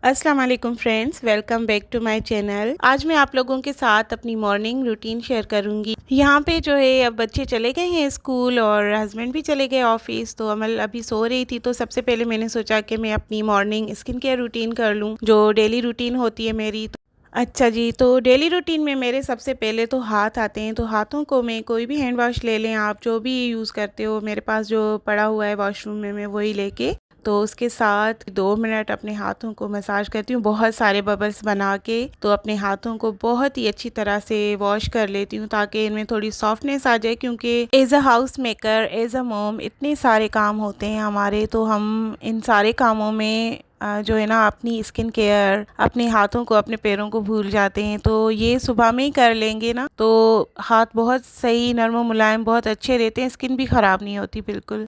अस्सलाम वालेकुम friends, welcome back to my channel. आज मैं आप लोगों के साथ अपनी मॉर्निंग रूटीन शेयर करूंगी। यहाँ पे जो है अब बच्चे चले गए हैं स्कूल और हस्बैंड भी चले गए ऑफिस, तो अमल अभी सो रही थी। तो सबसे पहले मैंने सोचा कि मैं अपनी मॉर्निंग स्किन केयर रूटीन कर लूँ, जो डेली रूटीन होती है मेरी। अच्छा जी, तो डेली रूटीन में मेरे सबसे पहले तो हाथ आते हैं। तो हाथों को मैं कोई भी हैंड वॉश ले लें, आप जो भी यूज़ करते हो, मेरे पास जो पड़ा हुआ है वॉशरूम में मैं वही लेके तो उसके साथ 2 मिनट अपने हाथों को मसाज करती हूँ, बहुत सारे बबल्स बना के। तो अपने हाथों को बहुत ही अच्छी तरह से वॉश कर लेती हूँ ताकि इनमें थोड़ी सॉफ्टनेस आ जाए, क्योंकि as a house maker, as a mom इतने सारे काम होते हैं हमारे, तो हम इन सारे कामों में जो है ना अपनी स्किन केयर, अपने हाथों को, अपने पैरों को भूल जाते हैं। तो ये सुबह में ही कर लेंगे ना तो हाथ बहुत सही, नरम और मुलायम बहुत अच्छे रहते हैं, स्किन भी ख़राब नहीं होती बिल्कुल।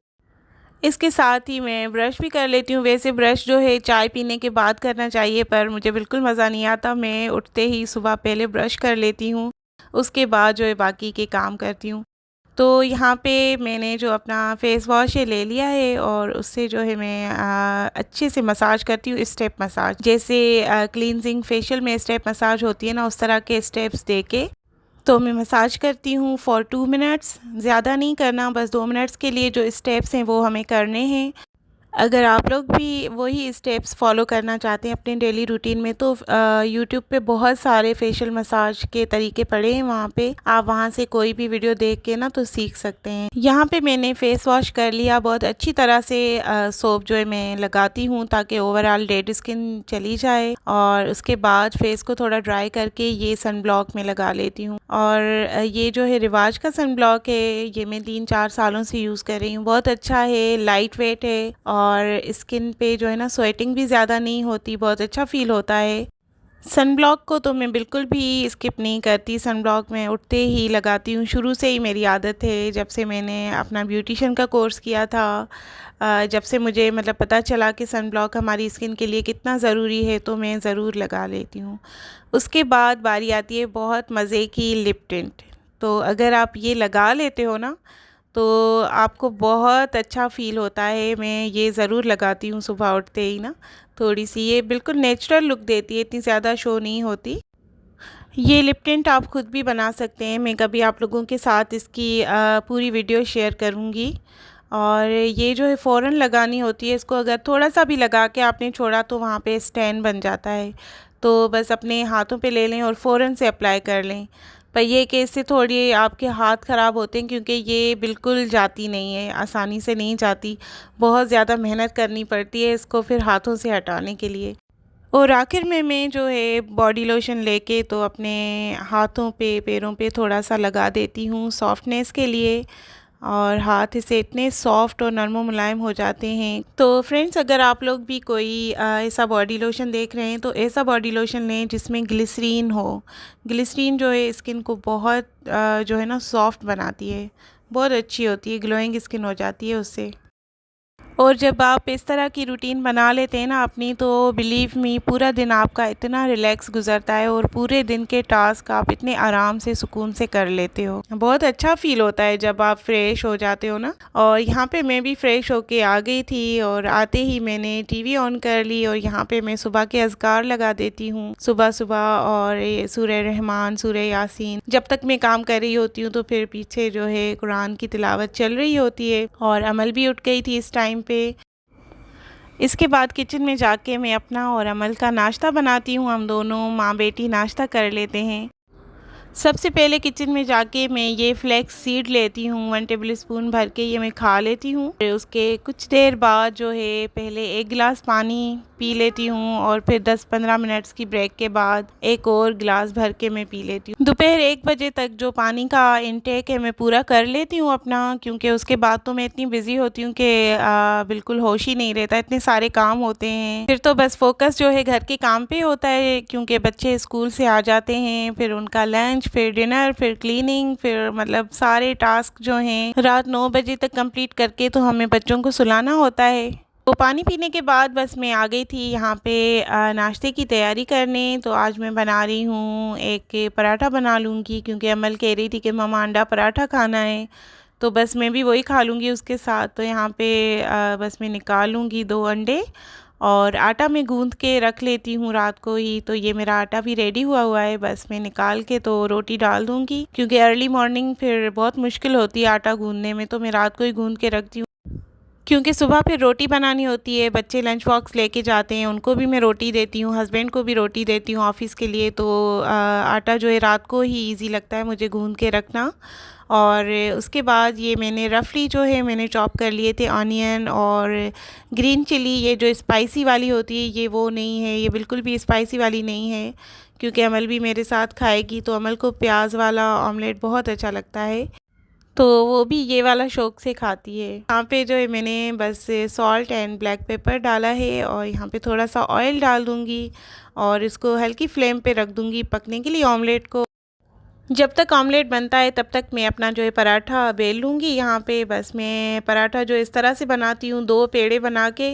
इसके साथ ही मैं ब्रश भी कर लेती हूँ। वैसे ब्रश जो है चाय पीने के बाद करना चाहिए, पर मुझे बिल्कुल मज़ा नहीं आता। मैं उठते ही सुबह पहले ब्रश कर लेती हूँ, उसके बाद जो है बाकी के काम करती हूँ। तो यहाँ पे मैंने जो अपना फेस वॉश है ले लिया है और उससे जो है मैं अच्छे से मसाज करती हूँ, स्टेप मसाज। जैसे क्लींजिंग फेशियल में स्टेप मसाज होती है ना, उस तरह के स्टेप्स दे के तो मैं मसाज करती हूँ फॉर 2 मिनट्स। ज़्यादा नहीं करना, बस 2 मिनट्स के लिए जो स्टेप्स हैं वो हमें करने हैं। अगर आप लोग भी वही स्टेप्स फॉलो करना चाहते हैं अपने डेली रूटीन में, तो यूट्यूब पे बहुत सारे फेशियल मसाज के तरीके पड़े हैं, वहाँ पे आप वहाँ से कोई भी वीडियो देख के ना तो सीख सकते हैं। यहाँ पे मैंने फेस वॉश कर लिया, बहुत अच्छी तरह से सोप जो है मैं लगाती हूँ ताकि ओवरऑल डेड स्किन चली जाए, और उसके बाद फेस को थोड़ा ड्राई करके ये सन ब्लॉक में लगा लेती हूँ। और ये जो है रिवाज का सन ब्लॉक है, ये मैं 3-4 सालों से यूज़ कर रही हूँ। बहुत अच्छा है, लाइट वेट है और स्किन पे जो है ना स्वेटिंग भी ज़्यादा नहीं होती, बहुत अच्छा फील होता है। सन ब्लॉक को तो मैं बिल्कुल भी स्किप नहीं करती, सन ब्लॉक मैं उठते ही लगाती हूँ। शुरू से ही मेरी आदत है, जब से मैंने अपना ब्यूटिशियन का कोर्स किया था, जब से मुझे मतलब पता चला कि सन ब्लॉक हमारी स्किन के लिए कितना ज़रूरी है, तो मैं ज़रूर लगा लेती हूँ। उसके बाद बारी आती है बहुत मज़े की लिप टिंट। तो अगर आप ये लगा लेते हो ना तो आपको बहुत अच्छा फ़ील होता है। मैं ये ज़रूर लगाती हूँ सुबह उठते ही ना, थोड़ी सी ये बिल्कुल नेचुरल लुक देती है, इतनी ज़्यादा शो नहीं होती। ये लिप टिंट आप खुद भी बना सकते हैं, मैं कभी आप लोगों के साथ इसकी पूरी वीडियो शेयर करूँगी। और ये जो है फ़ौरन लगानी होती है, इसको अगर थोड़ा सा भी लगा के आपने छोड़ा तो वहाँ पे स्टैन बन जाता है। तो बस अपने हाथों पे ले लें और फ़ौरन से अप्लाई कर लें। पर ये कि इससे थोड़ी आपके हाथ ख़राब होते हैं, क्योंकि ये बिल्कुल जाती नहीं है, आसानी से नहीं जाती, बहुत ज़्यादा मेहनत करनी पड़ती है इसको फिर हाथों से हटाने के लिए। और आखिर में मैं जो है बॉडी लोशन लेके तो अपने हाथों पे, पैरों पे थोड़ा सा लगा देती हूँ सॉफ्टनेस के लिए, और हाथ इसे इतने सॉफ्ट और नरम मुलायम हो जाते हैं। तो फ्रेंड्स, अगर आप लोग भी कोई ऐसा बॉडी लोशन देख रहे हैं तो ऐसा बॉडी लोशन लें जिसमें ग्लिसरीन हो। ग्लिसरीन जो है स्किन को बहुत जो है ना सॉफ्ट बनाती है, बहुत अच्छी होती है, ग्लोइंग स्किन हो जाती है उससे। और जब आप इस तरह की रूटीन बना लेते हैं ना अपनी, तो बिलीव मी पूरा दिन आपका इतना रिलैक्स गुजरता है और पूरे दिन के टास्क आप इतने आराम से, सुकून से कर लेते हो। बहुत अच्छा फील होता है जब आप फ्रेश हो जाते हो ना। और यहाँ पे मैं भी फ्रेश होके आ गई थी और आते ही मैंने टीवी ऑन कर ली और यहाँ पे मैं सुबह के अज़कार लगा देती हूँ सुबह सुबह, और ये सूरह रहमान, सूरह यासीन। जब तक मैं काम कर रही होती हूँ तो फिर पीछे जो है कुरान की तिलावत चल रही होती है, और अमल भी उठ गई थी इस टाइम पे। इसके बाद किचन में जाके मैं अपना और अमल का नाश्ता बनाती हूँ, हम दोनों माँ बेटी नाश्ता कर लेते हैं। सबसे पहले किचन में जाके मैं ये फ्लैक्स सीड लेती हूँ, 1 टेबल स्पून भर के ये मैं खा लेती हूँ। फिर उसके कुछ देर बाद जो है पहले 1 गिलास पानी पी लेती हूँ, और फिर 10-15 मिनट्स की ब्रेक के बाद एक और गिलास भर के मैं पी लेती हूँ। दोपहर 1 बजे तक जो पानी का इंटेक है मैं पूरा कर लेती हूँ अपना, क्योंकि उसके बाद तो मैं इतनी बिज़ी होती हूँ कि बिल्कुल होश ही नहीं रहता, इतने सारे काम होते हैं। फिर तो बस फोकस जो है घर के काम पे होता है, क्योंकि बच्चे स्कूल से आ जाते हैं, फिर उनका लंच, फिर डिनर, फिर क्लीनिंग, फिर मतलब सारे टास्क जो हैं रात 9 बजे तक कंप्लीट करके तो हमें बच्चों को सुलाना होता है। तो पानी पीने के बाद बस मैं आ गई थी यहाँ पे नाश्ते की तैयारी करने। तो आज मैं बना रही हूँ एक पराठा बना लूँगी, क्योंकि अमल कह रही थी कि मम्मा अंडा पराठा खाना है, तो बस मैं भी वही खा लूँगी उसके साथ। तो यहाँ पे बस मैं निकाल लूँगी 2 अंडे और आटा मैं गूंद के रख लेती हूँ रात को ही। तो ये मेरा आटा भी रेडी हुआ हुआ है, बस मैं निकाल के तो रोटी डाल दूँगी, क्योंकि अर्ली मॉर्निंग फिर बहुत मुश्किल होती है आटा गूंदने में, तो मैं रात को ही गूंद के रखती हूँ। क्योंकि सुबह फिर रोटी बनानी होती है, बच्चे लंच बॉक्स लेके जाते हैं, उनको भी मैं रोटी देती हूँ, हस्बैंड को भी रोटी देती हूँ ऑफ़िस के लिए। तो आटा जो है रात को ही इजी लगता है मुझे गूंद के रखना। और उसके बाद ये मैंने रफली जो है मैंने चॉप कर लिए थे ऑनियन और ग्रीन चिली। ये जो स्पाइसी वाली होती है ये वो नहीं है, ये बिल्कुल भी स्पाइसी वाली नहीं है, क्योंकि अमल भी मेरे साथ खाएगी, तो अमल को प्याज वाला ऑमलेट बहुत अच्छा लगता है, तो वो भी ये वाला शौक से खाती है। यहाँ पे जो है मैंने बस सॉल्ट एंड ब्लैक पेपर डाला है और यहाँ पे थोड़ा सा ऑयल डाल दूँगी और इसको हल्की फ्लेम पे रख दूँगी पकने के लिए ऑमलेट को। जब तक ऑमलेट बनता है तब तक मैं अपना जो है पराठा बेल लूँगी। यहाँ पे बस मैं पराठा जो इस तरह से बनाती हूँ, 2 पेड़े बना के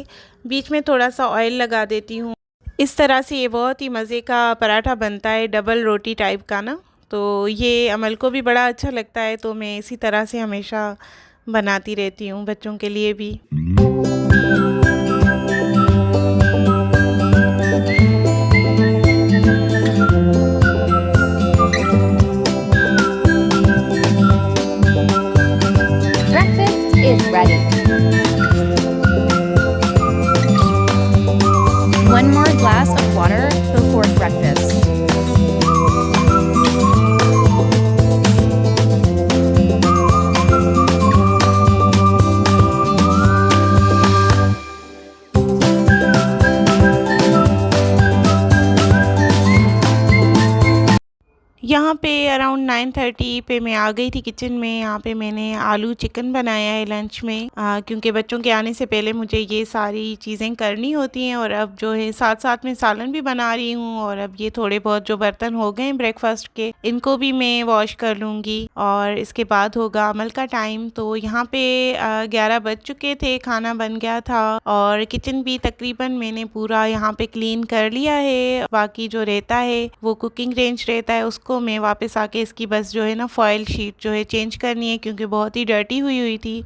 बीच में थोड़ा सा ऑयल लगा देती हूँ। इस तरह से ये बहुत ही मज़े का पराठा बनता है, डबल रोटी टाइप का ना। तो ये अमल को भी बड़ा अच्छा लगता है, तो मैं इसी तरह से हमेशा बनाती रहती हूँ बच्चों के लिए भी। Breakfast is ready. One more glass of water before breakfast. यहाँ पे अराउंड 9:30 पे मैं आ गई थी किचन में। यहाँ पे मैंने आलू चिकन बनाया है लंच में, क्योंकि बच्चों के आने से पहले मुझे ये सारी चीज़ें करनी होती हैं। और अब जो है साथ साथ में सालन भी बना रही हूँ, और अब ये थोड़े बहुत जो बर्तन हो गए हैं ब्रेकफास्ट के, इनको भी मैं वॉश कर लूँगी और इसके बाद होगा अमल का टाइम। तो यहाँ पे 11 बज चुके थे, खाना बन गया था और किचन भी तकरीबन मैंने पूरा यहाँ पे क्लीन कर लिया है। बाकी जो रहता है वो कुकिंग रेंज रहता है, उसको मैं वापस आके इसकी बस जो है ना फॉयल शीट जो है चेंज करनी है, क्योंकि बहुत ही डर्टी हुई हुई थी।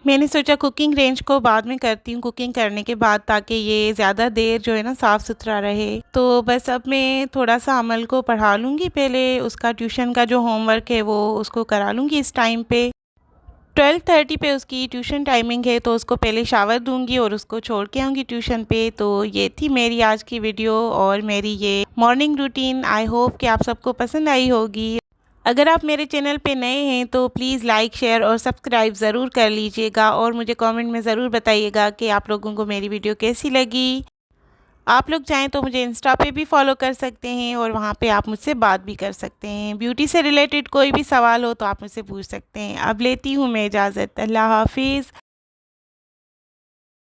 मैंने सोचा कुकिंग रेंज को बाद में करती हूँ कुकिंग करने के बाद, ताकि ये ज़्यादा देर जो है ना साफ़ सुथरा रहे। तो बस अब मैं थोड़ा सा अमल को पढ़ा लूँगी, पहले उसका ट्यूशन का जो होमवर्क है वो उसको करा लूँगी इस टाइम पे। 12:30 पे उसकी ट्यूशन टाइमिंग है, तो उसको पहले शावर दूंगी और उसको छोड़ के आऊँगी ट्यूशन पे। तो ये थी मेरी आज की वीडियो और मेरी ये मॉर्निंग रूटीन। आई होप कि आप सबको पसंद आई होगी। अगर आप मेरे चैनल पे नए हैं तो प्लीज़ लाइक, शेयर और सब्सक्राइब ज़रूर कर लीजिएगा, और मुझे कमेंट में ज़रूर बताइएगा कि आप लोगों को मेरी वीडियो कैसी लगी। आप लोग चाहें तो मुझे इंस्टा पे भी फॉलो कर सकते हैं, और वहाँ पे आप मुझसे बात भी कर सकते हैं। ब्यूटी से रिलेटेड कोई भी सवाल हो तो आप मुझसे पूछ सकते हैं। अब लेती हूँ मैं इजाज़त। अल्लाह हाफिज़।